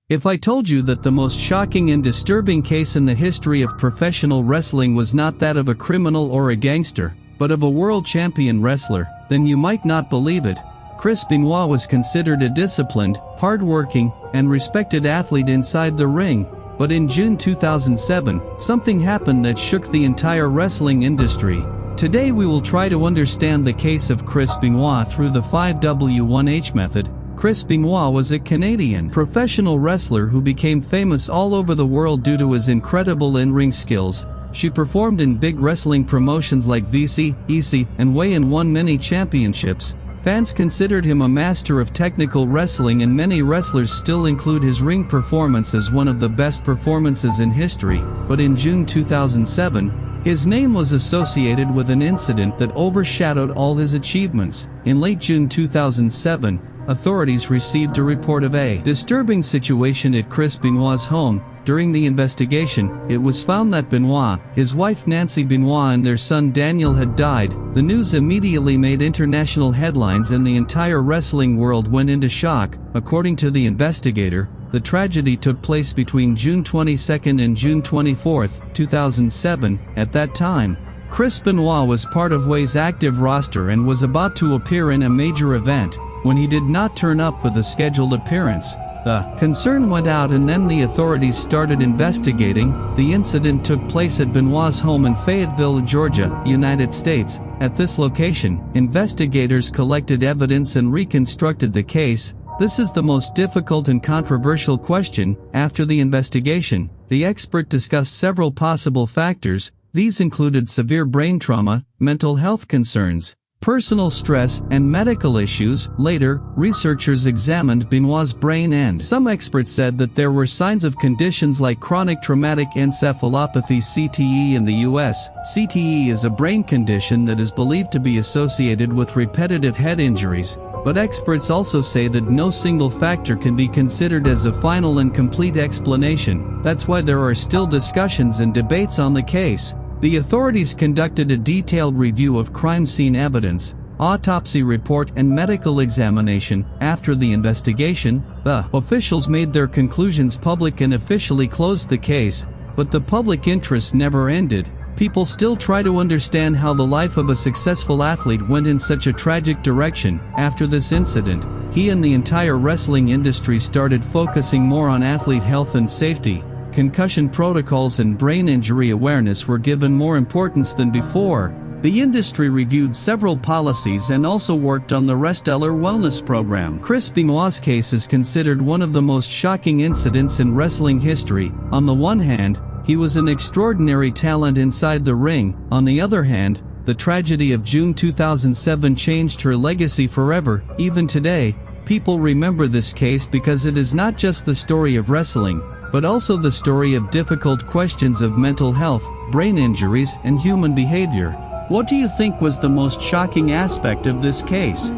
If I told you that the most shocking and disturbing case in the history of professional wrestling was not that of a criminal or a gangster, but of a world champion wrestler, then you might not believe it. Chris Benoit was considered a disciplined, hard-working, and respected athlete inside the ring, but in June 2007, something happened that shook the entire wrestling industry. Today we will try to understand the case of Chris Benoit through the 5W1H method. Chris Benoit was a Canadian professional wrestler who became famous all over the world due to his incredible in-ring skills. She performed in big wrestling promotions like VC, EC, and WAY and won many championships. Fans considered him a master of technical wrestling, and many wrestlers still include his ring performance as one of the best performances in history. But in June 2007, his name was associated with an incident that overshadowed all his achievements. In late June 2007, authorities received a report of a disturbing situation at Chris Benoit's home. During the investigation, it was found that Benoit, his wife Nancy Benoit, and their son Daniel had died. The news immediately made international headlines and the entire wrestling world went into shock. According to the investigator, the tragedy took place between June 22 and June 24, 2007. At that time, Chris Benoit was part of WAY's active roster and was about to appear in a major event when he did not turn up for the scheduled appearance. The concern went out and then the authorities started investigating. The incident took place at Benoit's home in Fayetteville, Georgia, United States. At this location, investigators collected evidence and reconstructed the case. This is the most difficult and controversial question. After the investigation, the expert discussed several possible factors. These included severe brain trauma, mental health concerns, personal stress, and medical issues. Later, researchers examined Benoit's brain and some experts said that there were signs of conditions like chronic traumatic encephalopathy (CTE) in the US. CTE is a brain condition that is believed to be associated with repetitive head injuries, but experts also say that no single factor can be considered as a final and complete explanation. That's why there are still discussions and debates on the case. The authorities conducted a detailed review of crime scene evidence, autopsy report, and medical examination. After the investigation, the officials made their conclusions public and officially closed the case, but the public interest never ended. People still try to understand how the life of a successful athlete went in such a tragic direction. After this incident, he and the entire wrestling industry started focusing more on athlete health and safety. Concussion protocols and brain injury awareness were given more importance than before. The industry reviewed several policies and also worked on the Wrestler Wellness Program. Chris Benoit's case is considered one of the most shocking incidents in wrestling history. On the one hand, he was an extraordinary talent inside the ring. On the other hand, the tragedy of June 2007 changed her legacy forever. Even today, people remember this case because it is not just the story of wrestling, but also the story of difficult questions of mental health, brain injuries, and human behavior. What do you think was the most shocking aspect of this case?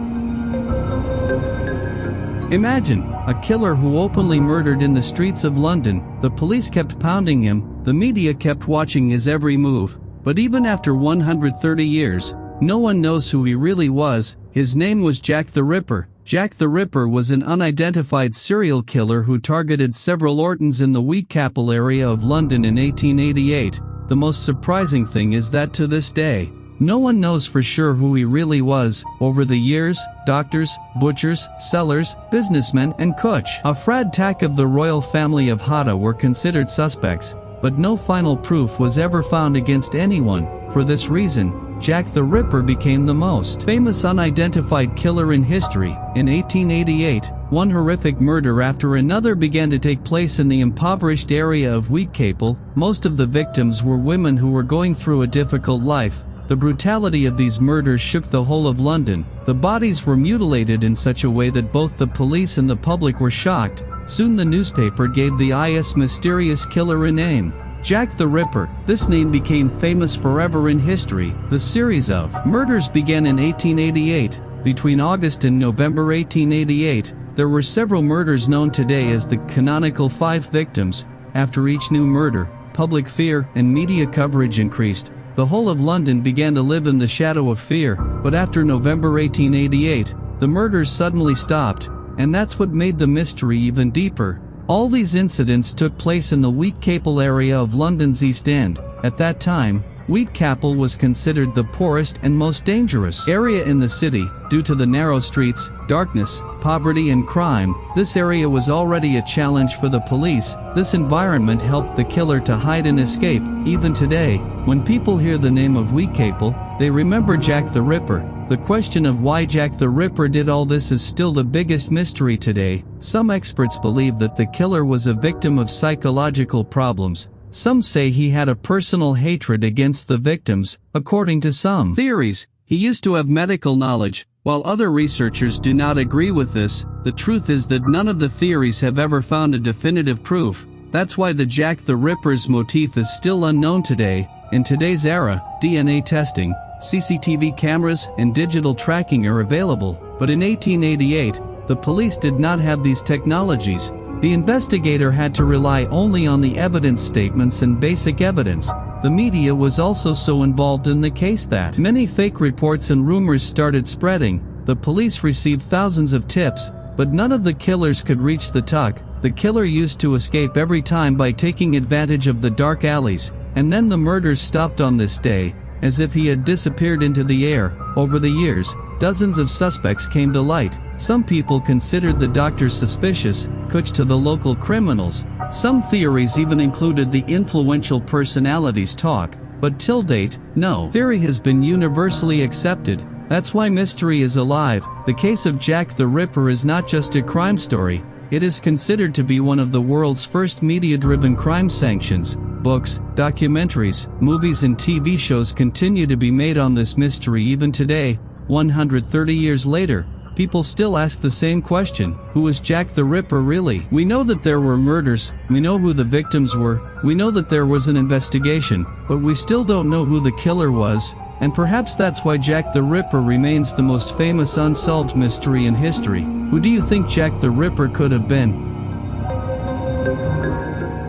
Imagine a killer who openly murdered in the streets of London. The police kept pounding him, the media kept watching his every move. But even after 130 years, no one knows who he really was. His name was Jack the Ripper. Jack the Ripper was an unidentified serial killer who targeted several Ortons in the Whitechapel area of London in 1888. The most surprising thing is that to this day, no one knows for sure who he really was. Over the years, doctors, butchers, sellers, businessmen, and Kutch, a frad tack of the royal family of Hatta, were considered suspects, but no final proof was ever found against anyone. For this reason, Jack the Ripper became the most famous unidentified killer in history. In 1888, one horrific murder after another began to take place in the impoverished area of Whitechapel. Most of the victims were women who were going through a difficult life. The brutality of these murders shook the whole of London. The bodies were mutilated in such a way that both the police and the public were shocked. Soon the newspaper gave the mysterious killer a name: Jack the Ripper. This name became famous forever in history. The series of murders began in 1888. Between August and November 1888, there were several murders known today as the canonical 5 victims. After each new murder, public fear and media coverage increased. The whole of London began to live in the shadow of fear. But after November 1888, the murders suddenly stopped, and that's what made the mystery even deeper. All these incidents took place in the Whitechapel area of London's East End. At that time, Whitechapel was considered the poorest and most dangerous area in the city, due to the narrow streets, darkness, poverty and crime. This area was already a challenge for the police. This environment helped the killer to hide and escape. Even today, when people hear the name of Whitechapel, they remember Jack the Ripper. The question of why Jack the Ripper did all this is still the biggest mystery today. Some experts believe that the killer was a victim of psychological problems. Some say he had a personal hatred against the victims. According to some theories, he used to have medical knowledge, while other researchers do not agree with this. The truth is that none of the theories have ever found a definitive proof. That's why the Jack the Ripper's motif is still unknown today. In today's era, DNA testing, CCTV cameras, and digital tracking are available, but in 1888, the police did not have these technologies. The investigator had to rely only on the evidence statements and basic evidence. The media was also so involved in the case that many fake reports and rumors started spreading. The police received thousands of tips, but none of the killers could reach the tuck. The killer used to escape every time by taking advantage of the dark alleys, and then the murders stopped on this day, as if he had disappeared into the air. Over the years, dozens of suspects came to light. Some people considered the doctors suspicious, coached to the local criminals. Some theories even included the influential personalities talk, but till date, no theory has been universally accepted. That's why mystery is alive. The case of Jack the Ripper is not just a crime story. It is considered to be one of the world's first media-driven crime sanctions. Books, documentaries, movies and TV shows continue to be made on this mystery even today. 130 years later, people still ask the same question: who was Jack the Ripper really? We know that there were murders, we know who the victims were, we know that there was an investigation, but we still don't know who the killer was. And perhaps that's why Jack the Ripper remains the most famous unsolved mystery in history. Who do you think Jack the Ripper could have been?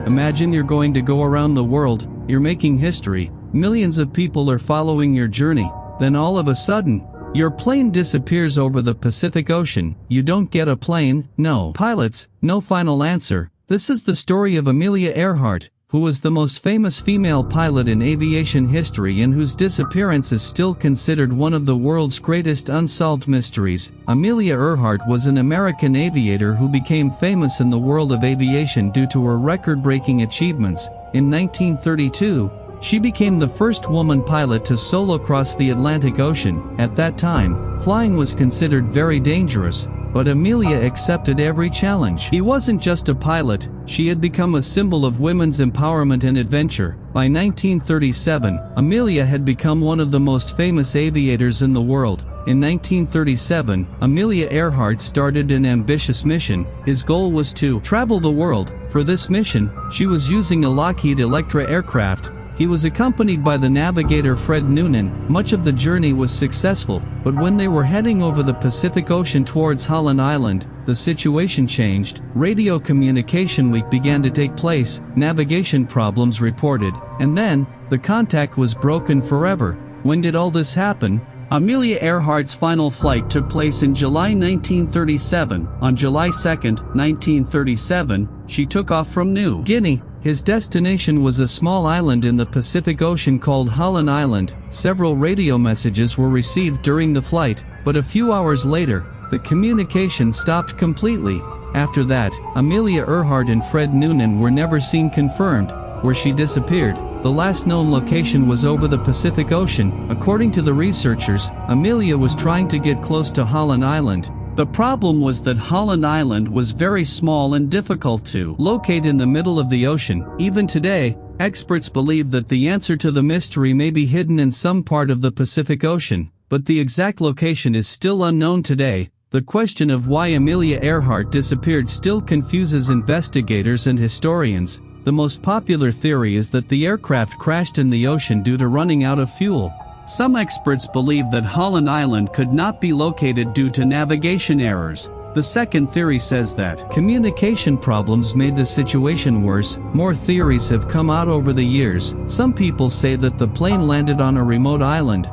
Imagine you're going to go around the world, you're making history, millions of people are following your journey, then all of a sudden, your plane disappears over the Pacific Ocean. You don't get a plane, no pilots, no final answer. This is the story of Amelia Earhart, who was the most famous female pilot in aviation history and whose disappearance is still considered one of the world's greatest unsolved mysteries. Amelia Earhart was an American aviator who became famous in the world of aviation due to her record-breaking achievements. In 1932, she became the first woman pilot to solo cross the Atlantic Ocean. At that time, flying was considered very dangerous, but Amelia accepted every challenge. She wasn't just a pilot, she had become a symbol of women's empowerment and adventure. By 1937, Amelia had become one of the most famous aviators in the world. In 1937, Amelia Earhart started an ambitious mission. His goal was to travel the world. For this mission, she was using a Lockheed Electra aircraft. He was accompanied by the navigator Fred Noonan. Much of the journey was successful, but when they were heading over the Pacific Ocean towards Holland Island, the situation changed. Radio communication week began to take place, navigation problems reported, and then, the contact was broken forever. When did all this happen? Amelia Earhart's final flight took place in July 1937. On July 2, 1937, she took off from New Guinea. His destination was a small island in the Pacific Ocean called Holland Island. Several radio messages were received during the flight, but a few hours later, the communication stopped completely. After that, Amelia Earhart and Fred Noonan were never seen. Confirmed where she disappeared. The last known location was over the Pacific Ocean. According to the researchers, Amelia was trying to get close to Holland Island. The problem was that Holland Island was very small and difficult to locate in the middle of the ocean. Even today, experts believe that the answer to the mystery may be hidden in some part of the Pacific Ocean, but the exact location is still unknown today. The question of why Amelia Earhart disappeared still confuses investigators and historians. The most popular theory is that the aircraft crashed in the ocean due to running out of fuel. Some experts believe that Holland Island could not be located due to navigation errors. The second theory says that communication problems made the situation worse. More theories have come out over the years. Some people say that the plane landed on a remote island.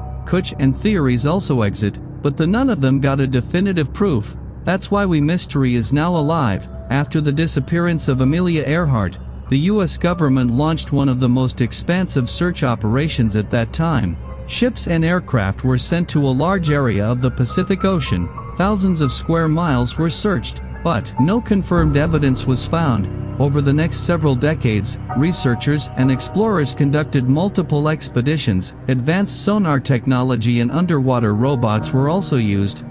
And theories also exist, but none of them got a definitive proof. That's why mystery is now alive. After the disappearance of Amelia Earhart, the US government launched one of the most expansive search operations at that time. Ships and aircraft were sent to a large area of the Pacific Ocean. Thousands of square miles were searched, but no confirmed evidence was found. Over the next several decades, researchers and explorers conducted multiple expeditions. Advanced sonar technology and underwater robots were also used.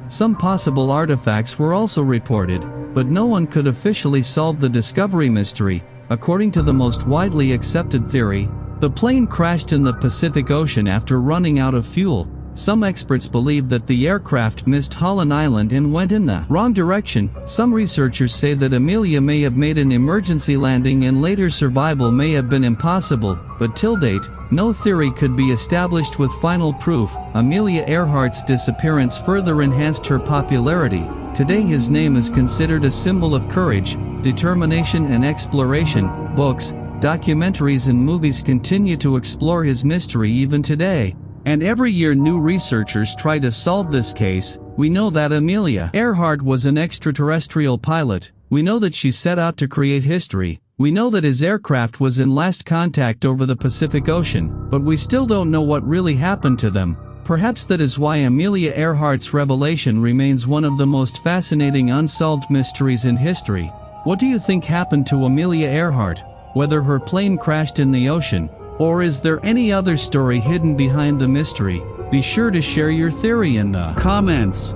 Some possible artifacts were also reported, but no one could officially solve the discovery mystery. According to the most widely accepted theory, the plane crashed in the Pacific Ocean after running out of fuel. Some experts believe that the aircraft missed Holland Island and went in the wrong direction. Some researchers say that Amelia may have made an emergency landing and later survival may have been impossible, but till date, no theory could be established with final proof. Amelia Earhart's disappearance further enhanced her popularity. Today his name is considered a symbol of courage, determination and exploration. Books, documentaries and movies continue to explore his mystery even today. And every year new researchers try to solve this case. We know that Amelia Earhart was an extraterrestrial pilot. We know that she set out to create history. We know that his aircraft was in last contact over the Pacific Ocean, but we still don't know what really happened to them. Perhaps that is why Amelia Earhart's revelation remains one of the most fascinating unsolved mysteries in history. What do you think happened to Amelia Earhart? Whether her plane crashed in the ocean, or is there any other story hidden behind the mystery? Be sure to share your theory in the comments.